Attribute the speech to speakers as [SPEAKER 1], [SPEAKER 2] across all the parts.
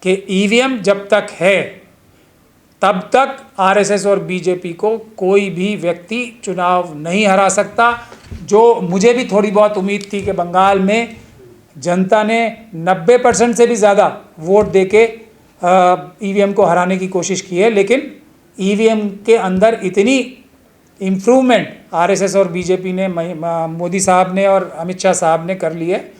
[SPEAKER 1] कि ईवीएम जब तक है तब तक आरएसएस और बीजेपी को कोई भी व्यक्ति चुनाव नहीं हरा सकता। जो मुझे भी थोड़ी बहुत उम्मीद थी कि बंगाल में जनता ने 90% से भी ज़्यादा वोट देके ईवीएम को हराने की कोशिश की है, लेकिन ईवीएम के अंदर इतनी इम्प्रूवमेंट आरएसएस और बीजेपी ने, मोदी साहब ने और अमित शाह साहब ने कर ली है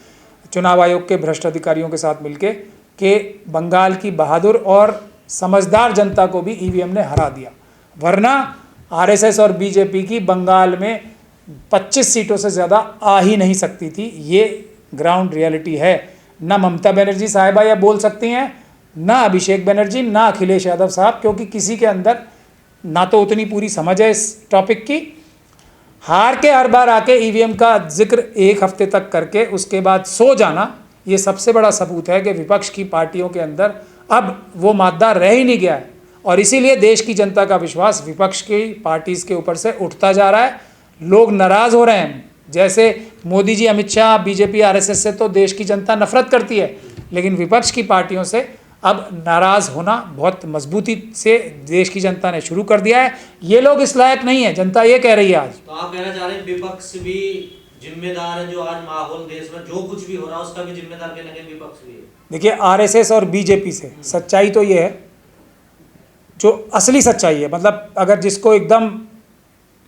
[SPEAKER 1] चुनाव आयोग के भ्रष्ट अधिकारियों के साथ मिलके, कि बंगाल की बहादुर और समझदार जनता को भी ईवीएम ने हरा दिया। वरना आरएसएस और बीजेपी की बंगाल में 25 सीटों से ज़्यादा आ ही नहीं सकती थी। ये ग्राउंड रियलिटी है। ना ममता बनर्जी साहिबा यह बोल सकती हैं, ना अभिषेक बनर्जी, ना अखिलेश यादव साहब, क्योंकि किसी के अंदर ना तो उतनी पूरी समझ है इस टॉपिक की। हार के हर बार आके ईवीएम का जिक्र एक हफ्ते तक करके उसके बाद सो जाना, ये सबसे बड़ा सबूत है कि विपक्ष की पार्टियों के अंदर अब वो मादा रह ही नहीं गया है। और इसीलिए देश की जनता का विश्वास विपक्ष की पार्टीज़ के ऊपर से उठता जा रहा है। लोग नाराज़ हो रहे हैं। जैसे मोदी जी, अमित शाह, बीजेपी, आरएसएस से तो देश की जनता नफरत करती है, लेकिन विपक्ष की पार्टियों से अब नाराज़ होना बहुत मजबूती से देश की जनता ने शुरू कर दिया है। ये लोग इस लायक नहीं है, जनता ये कह रही है आज।
[SPEAKER 2] तो आप कहना चाह रहे हैं विपक्ष भी जिम्मेदार है, जो आज माहौल देश में जो कुछ भी हो रहा है उसका भी जिम्मेदार कहीं ना कहीं विपक्ष भी है।
[SPEAKER 1] देखिए, आरएसएस और बीजेपी से सच्चाई तो ये है, जो असली सच्चाई है, मतलब अगर जिसको एकदम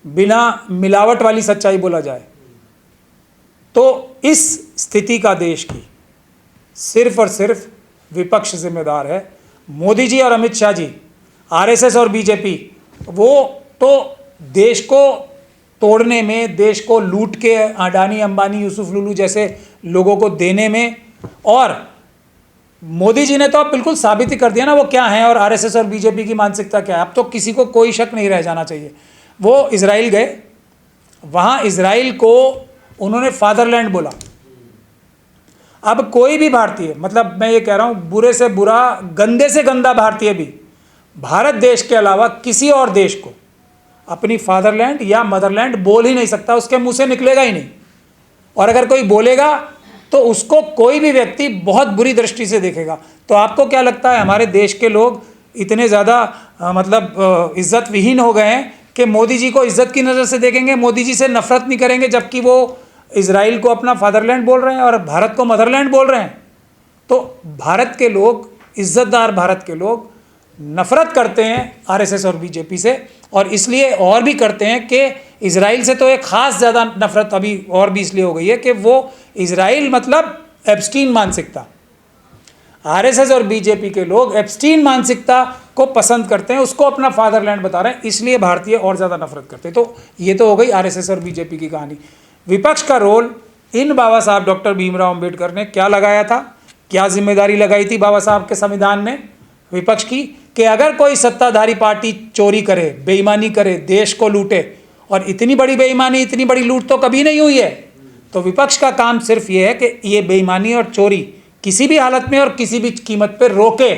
[SPEAKER 1] बिना मिलावट वाली सच्चाई बोला जाए, तो इस स्थिति का देश की सिर्फ और सिर्फ विपक्ष जिम्मेदार है। मोदी जी और अमित शाह जी, आरएसएस और बीजेपी, वो तो देश को तोड़ने में, देश को लूट के अडानी, अंबानी, यूसुफ लुलू जैसे लोगों को देने में, और मोदी जी ने तो अब बिल्कुल साबित ही कर दिया ना वो क्या है और आरएसएस और बीजेपी की मानसिकता क्या है। अब तो किसी को कोई शक नहीं रह जाना चाहिए। वो इजराइल गए, वहाँ इजराइल को उन्होंने फादरलैंड बोला। अब कोई भी भारतीय, मतलब मैं ये कह रहा हूँ बुरे से बुरा, गंदे से गंदा भारतीय भी भारत देश के अलावा किसी और देश को अपनी फादरलैंड या मदरलैंड बोल ही नहीं सकता, उसके मुंह से निकलेगा ही नहीं। और अगर कोई बोलेगा तो उसको कोई भी व्यक्ति बहुत बुरी दृष्टि से देखेगा। तो आपको क्या लगता है हमारे देश के लोग इतने ज़्यादा मतलब इज्जत विहीन हो गए हैं कि मोदी जी को इज्जत की नज़र से देखेंगे, मोदी जी से नफरत नहीं करेंगे, जबकि वो इजराइल को अपना फादरलैंड बोल रहे हैं और भारत को मदरलैंड बोल रहे हैं। तो भारत के लोग, इज्जतदार भारत के लोग नफरत करते हैं आरएसएस और बीजेपी से, और इसलिए और भी करते हैं कि इजराइल से तो एक ख़ास ज़्यादा नफरत अभी और भी इसलिए हो गई है कि वो इजराइल मतलब एप्स्टीन मानसिकता। आरएसएस और बीजेपी के लोग एप्स्टीन मानसिकता को पसंद करते हैं, उसको अपना फादरलैंड बता रहे हैं, इसलिए भारतीय और ज़्यादा नफरत करते हैं। तो ये तो हो गई आरएसएस और बीजेपी की कहानी। विपक्ष का रोल, इन बाबा साहब डॉक्टर भीमराव अंबेडकर ने क्या लगाया था, क्या जिम्मेदारी लगाई थी बाबा साहब के संविधान ने विपक्ष की, कि अगर कोई सत्ताधारी पार्टी चोरी करे, बेईमानी करे, देश को लूटे, और इतनी बड़ी बेईमानी, इतनी बड़ी लूट तो कभी नहीं हुई है, तो विपक्ष का काम सिर्फ ये है कि ये बेईमानी और चोरी किसी भी हालत में और किसी भी कीमत पर रोके,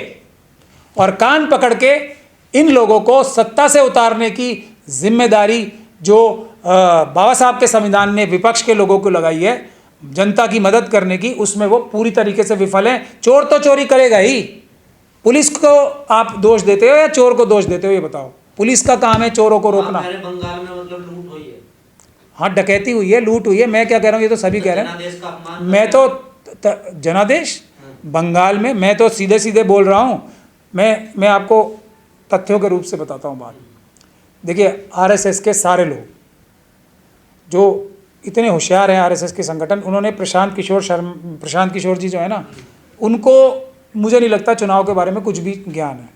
[SPEAKER 1] और कान पकड़ के इन लोगों को सत्ता से उतारने की जिम्मेदारी जो बाबा साहब के संविधान ने विपक्ष के लोगों को लगाई है जनता की मदद करने की, उसमें वो पूरी तरीके से विफल हैं। चोर तो चोरी करेगा ही। पुलिस को आप दोष देते हो या चोर को दोष देते हो, ये बताओ। पुलिस का काम है चोरों को रोकना।
[SPEAKER 2] बंगाल में मतलब लूट हुई है,
[SPEAKER 1] हाँ, डकैती हुई है, लूट हुई है। मैं क्या कह रहा हूँ, ये तो सभी कह रहे हैं। मैं तो जनादेश बंगाल में, मैं तो सीधे सीधे बोल रहा हूँ। मैं आपको तथ्यों के रूप से बताता हूँ बात। देखिए, आरएसएस के सारे लोग जो इतने होशियार हैं, आरएसएस के संगठन, उन्होंने प्रशांत किशोर जी जो है ना, उनको मुझे नहीं लगता चुनाव के बारे में कुछ भी ज्ञान है।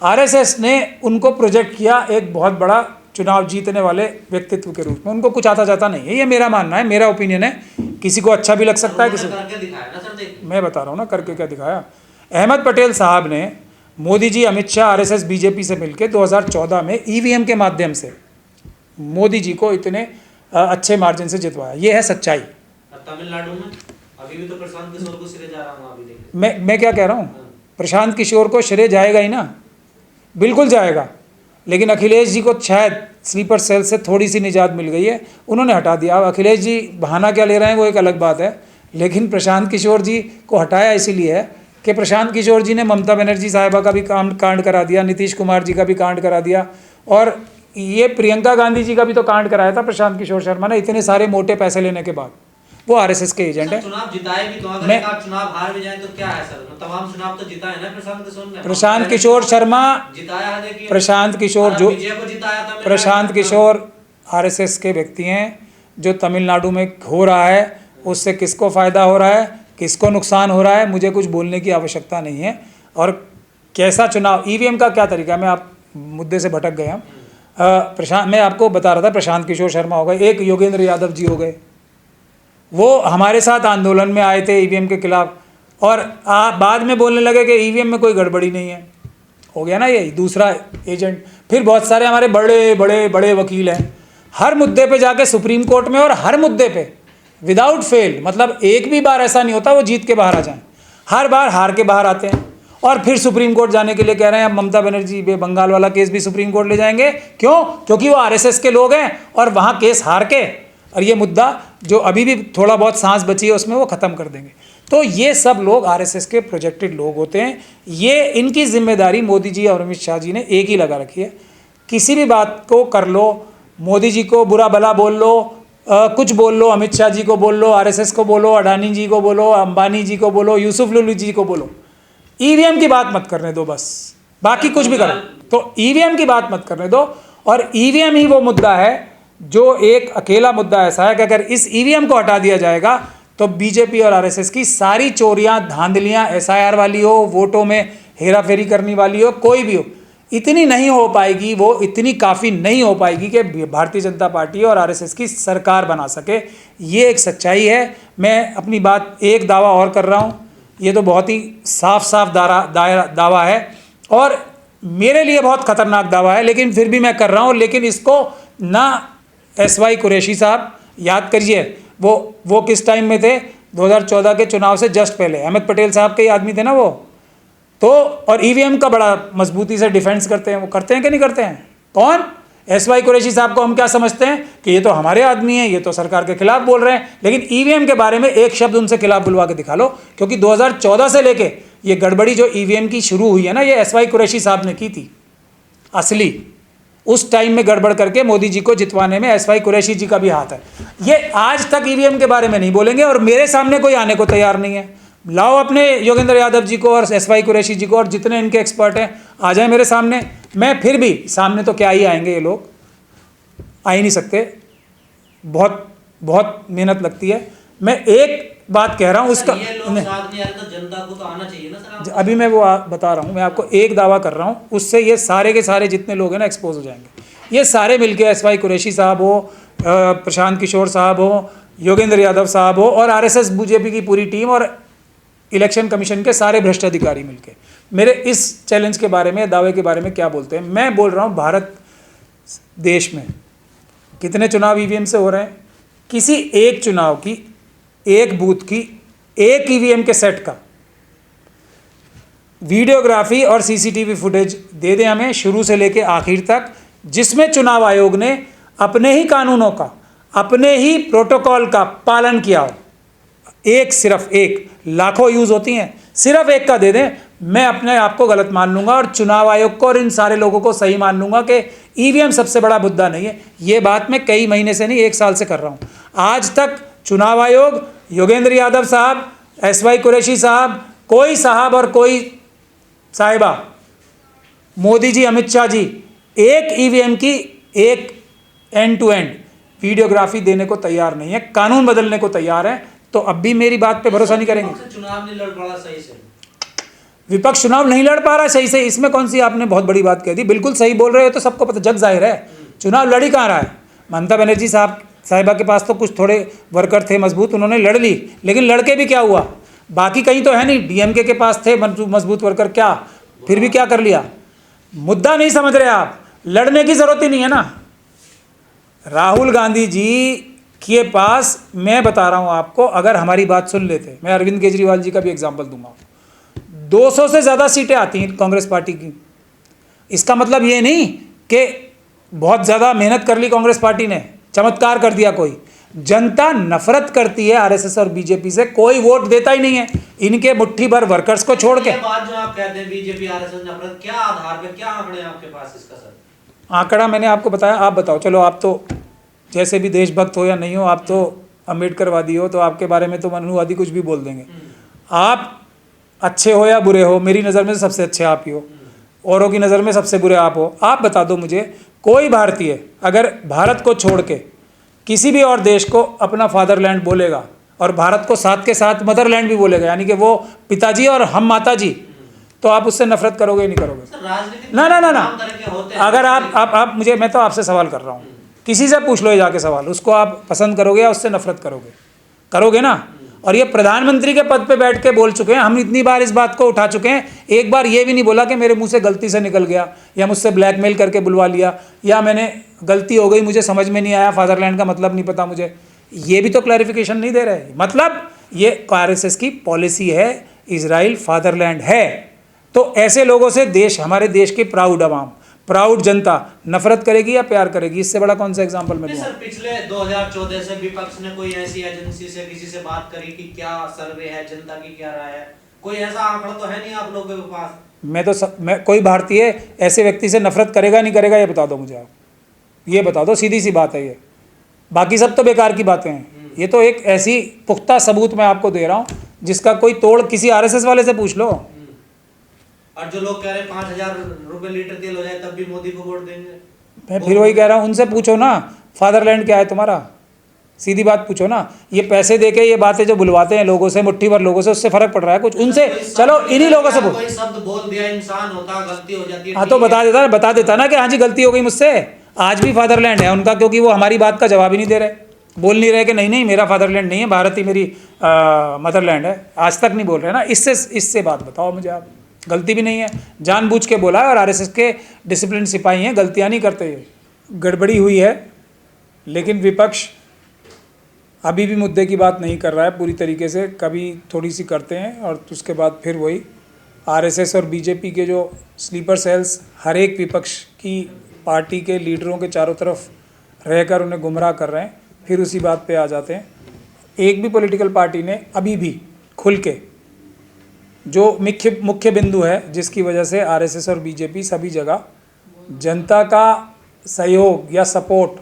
[SPEAKER 1] आरएसएस ने उनको प्रोजेक्ट किया एक बहुत बड़ा चुनाव जीतने वाले व्यक्तित्व के रूप में। उनको कुछ आता जाता नहीं है, ये मेरा मानना है, मेरा ओपिनियन है। किसी को अच्छा भी लग सकता है, किसी को। मैं बता रहा हूँ ना करके क्या दिखाया। अहमद पटेल साहब ने मोदी जी, अमित शाह, आरएसएस, बीजेपी से मिलकर 2014 में ईवीएम के माध्यम से मोदी जी को इतने अच्छे मार्जिन से जितवाया। ये है सच्चाई।
[SPEAKER 2] तमिलनाडु में अभी भी तो प्रशांत किशोर को श्रेय जा रहा हूं, अभी देखिए।
[SPEAKER 1] मैं क्या कह रहा हूँ, प्रशांत किशोर को श्रेय जाएगा ही ना, बिल्कुल जाएगा। लेकिन अखिलेश जी को शायद स्लीपर सेल से थोड़ी सी निजात मिल गई है, उन्होंने हटा दिया। अब अखिलेश जी बहाना क्या ले रहे हैं वो एक अलग बात है, लेकिन प्रशांत किशोर जी को हटाया इसीलिए है कि प्रशांत किशोर जी ने ममता बनर्जी साहिबा का भी कांड करा दिया, नीतीश कुमार जी का भी कांड करा दिया, और ये प्रियंका गांधी जी का भी तो कांड कराया था प्रशांत किशोर शर्मा ने, इतने सारे मोटे पैसे लेने के बाद। वो आरएसएस के एजेंट है।
[SPEAKER 2] चुनाव जिताए भी तो, अगर एक आध चुनाव हार भी जाए तो क्या है सर, तमाम चुनाव तो जिता है ना प्रशांत किशोर ने।
[SPEAKER 1] प्रशांत किशोर शर्मा
[SPEAKER 2] जिताया है, देखिए
[SPEAKER 1] प्रशांत किशोर जो
[SPEAKER 2] विजय को जिताया था,
[SPEAKER 1] प्रशांत किशोर आरएसएस के व्यक्ति हैं। जो तमिलनाडु में हो रहा है उससे किसको फ़ायदा हो रहा है, किसको नुकसान हो रहा है, मुझे कुछ बोलने की आवश्यकता नहीं है। और कैसा चुनाव, ईवीएम का क्या तरीका है, मैं आप मुद्दे से भटक गए हम। मैं आपको बता रहा था, प्रशांत किशोर शर्मा हो गए, एक योगेंद्र यादव जी हो गए, वो हमारे साथ आंदोलन में आए थे ईवीएम के खिलाफ, और बाद में बोलने लगे कि ईवीएम में कोई गड़बड़ी नहीं है। हो गया ना ये दूसरा एजेंट। फिर बहुत सारे हमारे बड़े बड़े बड़े वकील हैं, हर मुद्दे पे जाके सुप्रीम कोर्ट में, और हर मुद्दे पे विदाउट फेल, मतलब एक भी बार ऐसा नहीं होता वो जीत के बाहर आ जाएं, हर बार हार के बाहर आते हैं। और फिर सुप्रीम कोर्ट जाने के लिए कह रहे हैं, अब ममता बनर्जी बंगाल वाला केस भी सुप्रीम कोर्ट ले जाएंगे। क्यों? क्योंकि वो आरएसएस के लोग हैं और वहाँ केस हार के, और ये मुद्दा जो अभी भी थोड़ा बहुत सांस बची है उसमें वो ख़त्म कर देंगे। तो ये सब लोग आरएसएस के प्रोजेक्टेड लोग होते हैं। ये इनकी जिम्मेदारी मोदी जी और अमित शाह जी ने एक ही लगा रखी है, किसी भी बात को कर लो, मोदी जी को बुरा भला बोल लो, कुछ बोल लो, अमित शाह जी को बोल लो, आरएसएस को बोलो, अडानी जी को बोलो, अंबानी जी को बोलो, यूसुफ लुली जी को बोलो, ईवीएम की बात मत करने दो बस, बाकी कुछ भी करो, तो ईवीएम की बात मत करने दो। और ईवीएम ही वो मुद्दा है जो एक अकेला मुद्दा ऐसा है कि अगर इस ईवीएम को हटा दिया जाएगा तो बीजेपी और आरएसएस की सारी चोरियां, धांधलियां, एसआईआर वाली हो, वोटों में हेरा फेरी करने वाली हो, कोई भी हो, इतनी नहीं हो पाएगी, वो इतनी काफ़ी नहीं हो पाएगी कि भारतीय जनता पार्टी और आरएसएस की सरकार बना सके। ये एक सच्चाई है। मैं अपनी बात, एक दावा और कर रहा हूँ, ये तो बहुत ही साफ साफ दावा है और मेरे लिए बहुत ख़तरनाक दावा है, लेकिन फिर भी मैं कर रहा हूँ। लेकिन इसको ना एसवाई कुरैशी साहब, याद करिए वो किस टाइम में थे, 2014 के चुनाव से जस्ट पहले अहमद पटेल साहब के ही आदमी थे ना वो तो। और ईवीएम का बड़ा मजबूती से डिफेंस करते हैं, वो करते हैं कि नहीं करते हैं? कौन? एसवाई कुरैशी साहब को हम क्या समझते हैं कि ये तो हमारे आदमी हैं, ये तो सरकार के खिलाफ बोल रहे हैं, लेकिन ईवीएम के बारे में एक शब्द उनसे खिलाफ बुलवा के दिखा लो, क्योंकि 2014 से लेके ये गड़बड़ी जो ईवीएम की शुरू हुई है ना, ये एसवाई कुरैशी साहब ने की थी असली। उस टाइम में गड़बड़ करके मोदी जी को जितवाने में एसवाई कुरैशी जी का भी हाथ है। ये आज तक ईवीएम के बारे में नहीं बोलेंगे और मेरे सामने कोई आने को तैयार नहीं है। लाओ अपने योगेंद्र यादव जी को और एसवाई कुरैशी जी को और जितने इनके एक्सपर्ट हैं आ जाए मेरे सामने। मैं फिर भी सामने तो क्या ही आएंगे, ये लोग आ ही नहीं सकते, बहुत बहुत मेहनत लगती है। मैं एक बात कह रहा हूँ उसका,
[SPEAKER 2] ये लोग साथ नहीं आ रहे तो जनता को तो आना चाहिए ना सर।
[SPEAKER 1] अभी मैं वो बता रहा हूँ, मैं आपको एक दावा कर रहा हूँ, उससे ये सारे के सारे जितने लोग हैं ना एक्सपोज हो जाएंगे। ये सारे मिलके एसवाई कुरैशी साहब हो, प्रशांत किशोर साहब हो, योगेंद्र यादव साहब हो और आरएसएस बीजेपी की पूरी टीम और इलेक्शन कमीशन के सारे भ्रष्ट अधिकारी मिलके मेरे इस चैलेंज के बारे में, दावे के बारे में क्या बोलते हैं। मैं बोल रहा हूँ भारत देश में कितने चुनाव ईवीएम से हो रहे हैं? किसी एक चुनाव की, एक बूथ की, एक ईवीएम के सेट का वीडियोग्राफी और सीसीटीवी फुटेज दे दें हमें शुरू से लेके आखिर तक, जिसमें चुनाव आयोग ने अपने ही कानूनों का, अपने ही प्रोटोकॉल का पालन किया हो। एक, सिर्फ एक, लाखों यूज़ होती हैं, सिर्फ एक का दे दें, मैं अपने आप को गलत मान लूँगा और चुनाव आयोग को और इन सारे लोगों को सही मान लूँगा कि ईवीएम सबसे बड़ा मुद्दा नहीं है। ये बात मैं कई महीने से नहीं, 1 साल से कर रहा हूँ। आज तक चुनाव आयोग, योगेंद्र यादव साहब, एसवाई कुरैशी साहब, कोई साहब और कोई साहिबा, मोदी जी, अमित शाह जी, एक ईवीएम की एक एंड टू एंड वीडियोग्राफी देने को तैयार नहीं है। कानून बदलने को तैयार है, तो अब भी मेरी बात पे भरोसा नहीं करेंगे।
[SPEAKER 2] चुनाव नहीं लड़ पड़ा सही से,
[SPEAKER 1] विपक्ष चुनाव नहीं लड़ पा रहा सही से, इसमें कौन सी आपने बहुत बड़ी बात कह दी। बिल्कुल सही बोल रहे हो, तो सबको पता, जग जाहिर है। चुनाव लड़ ही कहाँ रहा है? ममता बनर्जी साहिबा के पास तो कुछ थोड़े वर्कर थे मजबूत, उन्होंने लड़ ली, लेकिन लड़के भी क्या हुआ? बाकी कहीं तो है नहीं। डीएमके के पास थे मजबूत वर्कर, क्या फिर भी क्या कर लिया? मुद्दा नहीं समझ रहे आप, लड़ने की जरूरत ही नहीं है ना। राहुल गांधी जी के पास, मैं बता रहा हूं आपको, अगर हमारी बात सुन लेते, मैं अरविंद केजरीवाल जी का भी एग्जाम्पल दूंगा, 200 से ज़्यादा सीटें आती हैं कांग्रेस पार्टी की। इसका मतलब ये नहीं कि बहुत ज़्यादा मेहनत कर ली कांग्रेस पार्टी ने, चमत्कार कर दिया कोई। जनता नफरत करती है आरएसएस और बीजेपी से, कोई वोट देता ही नहीं है इनके मुट्ठी भर वर्कर्स को छोड़ के।
[SPEAKER 2] ये बात जो आप कहते हैं बीजेपी आरएसएस नफरत, क्या आधार पे, क्या आंकड़े हैं आपके पास इसका सर?
[SPEAKER 1] आंकड़ा मैंने आपको बताया, आप बताओ। चलो आप तो जैसे भी देशभक्त हो या नहीं हो, आप तो अम्बेडकरवादी हो, तो आपके बारे में तो मनुवादी कुछ भी बोल देंगे। आप अच्छे हो या बुरे हो, मेरी नज़र में सबसे अच्छे आप ही हो, औरों की नज़र में सबसे बुरे आप हो। आप बता दो मुझे, कोई भारतीय अगर भारत को छोड़ के किसी भी और देश को अपना फादरलैंड बोलेगा और भारत को साथ के साथ मदरलैंड भी बोलेगा, यानी कि वो पिताजी और हम माताजी, तो आप उससे नफरत करोगे नहीं करोगे?
[SPEAKER 2] राजनीति
[SPEAKER 1] ना ना ना ना,
[SPEAKER 2] तमाम तरह के होते हैं।
[SPEAKER 1] अगर आप मुझे, मैं तो आपसे सवाल कर रहा हूँ, किसी से पूछ लो ये जाके सवाल, उसको आप पसंद करोगे या उससे नफरत करोगे? करोगे ना। और ये प्रधानमंत्री के पद पे बैठ के बोल चुके हैं, हम इतनी बार इस बात को उठा चुके हैं, एक बार ये भी नहीं बोला कि मेरे मुंह से गलती से निकल गया या मुझसे ब्लैकमेल करके बुलवा लिया या मैंने गलती हो गई, मुझे समझ में नहीं आया, फादरलैंड का मतलब नहीं पता मुझे। ये भी तो क्लैरिफिकेशन नहीं दे रहे। मतलब ये आरएसएस की पॉलिसी है, इजराइल फादरलैंड है। तो ऐसे लोगों से देश, हमारे देश की प्राउड अवाम, प्राउड जनता नफरत करेगी या प्यार करेगी? इससे बड़ा कौन सा एग्जांपल मैं दूं?
[SPEAKER 2] सर पिछले 2014 से विपक्ष ने कोई ऐसी एजेंसी से किसी से बात करी कि क्या सर्वे है, जनता की क्या राय है? कोई ऐसा आंकड़ा तो है नहीं आप लोगों के पास।
[SPEAKER 1] मैं कोई भारतीय ऐसे व्यक्ति से नफरत करेगा नहीं करेगा, ये बता दो मुझे आप, ये बता दो, सीधी सी बात है ये। बाकी सब तो बेकार की बातें हैं, ये तो एक ऐसी पुख्ता सबूत मैं आपको दे रहा हूँ जिसका कोई तोड़ किसी आरएसएस वाले से पूछ लो।
[SPEAKER 2] और जो लोग कह रहे हैं 5,000 रुपए लीटर तेल हो जाए तब भी मोदी को वोट देंगे,
[SPEAKER 1] मैं फिर वही कह रहा हूँ, उनसे पूछो ना फादरलैंड क्या है तुम्हारा, सीधी बात पूछो ना। ये पैसे देके ये बातें जो बुलवाते हैं लोगों से, मुट्ठी भर लोगों से, उससे फर्क पड़ रहा है कुछ? उनसे चलो इन्हीं लोगों से
[SPEAKER 2] कोई शब्द बोल दिया, इंसान होता, गलती हो जाती है।
[SPEAKER 1] हाँ तो बता देता ना कि हाँ जी गलती हो गई मुझसे। आज भी फादरलैंड है उनका, क्योंकि वो हमारी बात का जवाब ही नहीं दे रहे, बोल नहीं रहे कि नहीं नहीं मेरा फादरलैंड नहीं है, भारत ही मेरी मदरलैंड है। आज तक नहीं बोल रहे ना। इससे बात बताओ मुझे आप। गलती भी नहीं है, जानबूझ के बोला है, और आरएसएस के डिसिप्लिन सिपाही हैं, गलतियां नहीं करते। ये गड़बड़ी हुई है, लेकिन विपक्ष अभी भी मुद्दे की बात नहीं कर रहा है पूरी तरीके से। कभी थोड़ी सी करते हैं और उसके बाद फिर वही आरएसएस और बीजेपी के जो स्लीपर सेल्स हर एक विपक्ष की पार्टी के लीडरों के चारों तरफ रहकर उन्हें गुमराह कर रहे हैं, फिर उसी बात पे आ जाते हैं। एक भी पॉलिटिकल पार्टी ने अभी भी खुल के, जो मुख्य बिंदु है जिसकी वजह से आरएसएस और बीजेपी सभी जगह जनता का सहयोग या सपोर्ट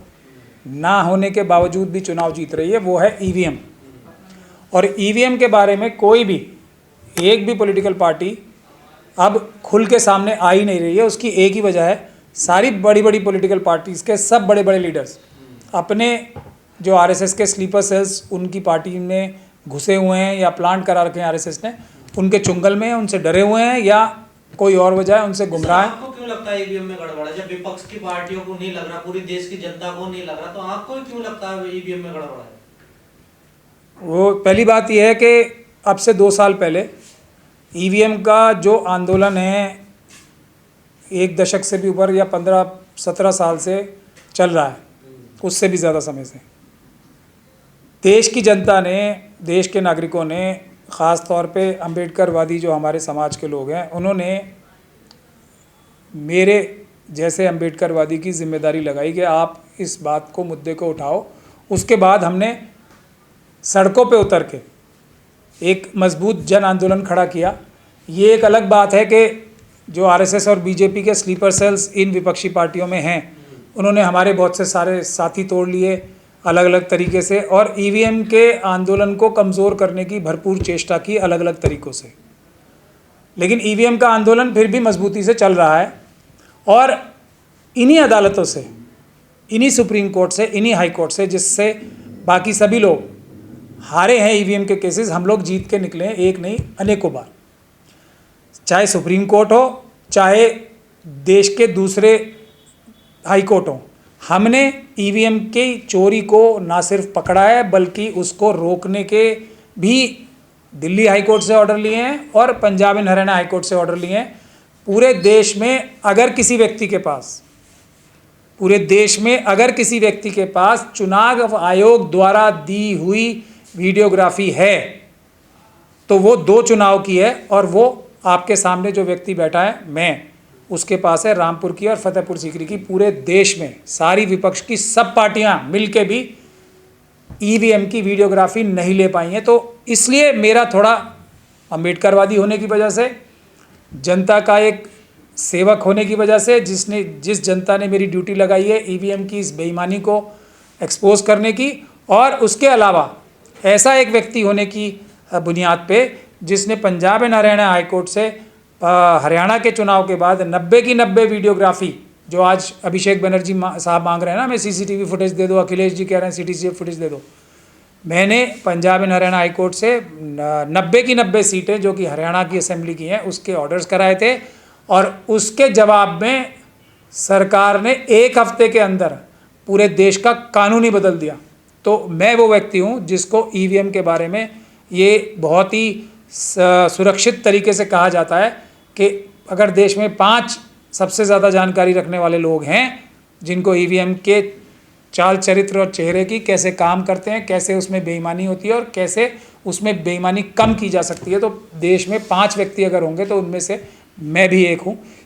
[SPEAKER 1] ना होने के बावजूद भी चुनाव जीत रही है, वो है ईवीएम। और ईवीएम के बारे में कोई भी, एक भी पॉलिटिकल पार्टी अब खुल के सामने आ ही नहीं रही है। उसकी एक ही वजह है, सारी बड़ी बड़ी पॉलिटिकल पार्टीज़ के सब बड़े बड़े लीडर्स अपने जो आरएसएस के स्लीपर सेल्स उनकी पार्टी में घुसे हुए हैं या प्लांट करा रखे हैं आरएसएस ने, उनके चुंगल में, उनसे डरे हुए हैं या कोई और वजह है, उनसे गुमराह है।
[SPEAKER 2] आपको क्यों लगता है ईवीएम में गड़बड़ है? जब विपक्ष की पार्टियों को नहीं लग रहा, पूरी देश की जनता को नहीं लग रहा, तो आपको क्यों लगता है ईवीएम में गड़बड़ है?
[SPEAKER 1] वो पहली बात यह है कि अब से 2 साल पहले ईवीएम का जो आंदोलन है, 1 दशक से भी ऊपर या 15-17 साल से चल रहा है, उससे भी ज़्यादा समय से देश की जनता ने, देश के नागरिकों ने, ख़ास तौर पे अम्बेडकरवादी जो हमारे समाज के लोग हैं, उन्होंने मेरे जैसे अम्बेडकरवादी की जिम्मेदारी लगाई कि आप इस बात को, मुद्दे को उठाओ। उसके बाद हमने सड़कों पे उतर के एक मजबूत जन आंदोलन खड़ा किया। ये एक अलग बात है कि जो आरएसएस और बीजेपी के स्लीपर सेल्स इन विपक्षी पार्टियों में हैं, उन्होंने हमारे बहुत से सारे साथी तोड़ लिए अलग अलग तरीके से, और ईवीएम के आंदोलन को कमज़ोर करने की भरपूर चेष्टा की अलग अलग तरीक़ों से। लेकिन ईवीएम का आंदोलन फिर भी मजबूती से चल रहा है, और इन्हीं अदालतों से, इन्हीं सुप्रीम कोर्ट से, इन्हीं हाई कोर्ट से, जिससे बाकी सभी लोग हारे हैं ईवीएम के केसेस, हम लोग जीत के निकले हैं, एक नहीं अनेकों बार। चाहे सुप्रीम कोर्ट हो, चाहे देश के दूसरे हाई कोर्ट हो, हमने ईवीएम की चोरी को ना सिर्फ पकड़ा है बल्कि उसको रोकने के भी दिल्ली हाई कोर्ट से ऑर्डर लिए हैं और Punjab and Haryana high court से ऑर्डर लिए हैं। पूरे देश में अगर किसी व्यक्ति के पास, पूरे देश में अगर किसी व्यक्ति के पास चुनाव आयोग द्वारा दी हुई वीडियोग्राफी है तो वो 2 चुनाव की है, और वो आपके सामने जो व्यक्ति बैठा है, मैं, उसके पास है रामपुर की और फतेहपुर सीकरी की। पूरे देश में सारी विपक्ष की सब पार्टियां मिलके भी ईवीएम की वीडियोग्राफी नहीं ले पाई हैं। तो इसलिए मेरा थोड़ा अम्बेडकरवादी होने की वजह से, जनता का एक सेवक होने की वजह से, जिस जनता ने मेरी ड्यूटी लगाई है ईवीएम की इस बेईमानी को एक्सपोज करने की, और उसके अलावा ऐसा एक व्यक्ति होने की बुनियाद पे जिसने Punjab and Haryana high court से हरियाणा के चुनाव के बाद 90 की 90 वीडियोग्राफी, जो आज अभिषेक बनर्जी साहब मांग रहे हैं ना, हमें सीसीटीवी फुटेज दे दो, अखिलेश जी कह रहे हैं सीसीटीवी फुटेज दे दो, मैंने Punjab and Haryana high court से 90 की 90 सीटें जो कि हरियाणा की असेंबली की हैं उसके ऑर्डर्स कराए थे, और उसके जवाब में सरकार ने 1 हफ्ते के अंदर पूरे देश का कानून ही बदल दिया। तो मैं वो व्यक्ति हूँ जिसको ईवीएम के बारे में ये बहुत ही सुरक्षित तरीके से कहा जाता है कि अगर देश में 5 सबसे ज़्यादा जानकारी रखने वाले लोग हैं जिनको ईवीएम के चाल चरित्र और चेहरे की कैसे काम करते हैं, कैसे उसमें बेईमानी होती है और कैसे उसमें बेईमानी कम की जा सकती है, तो देश में 5 व्यक्ति अगर होंगे तो उनमें से मैं भी एक हूँ।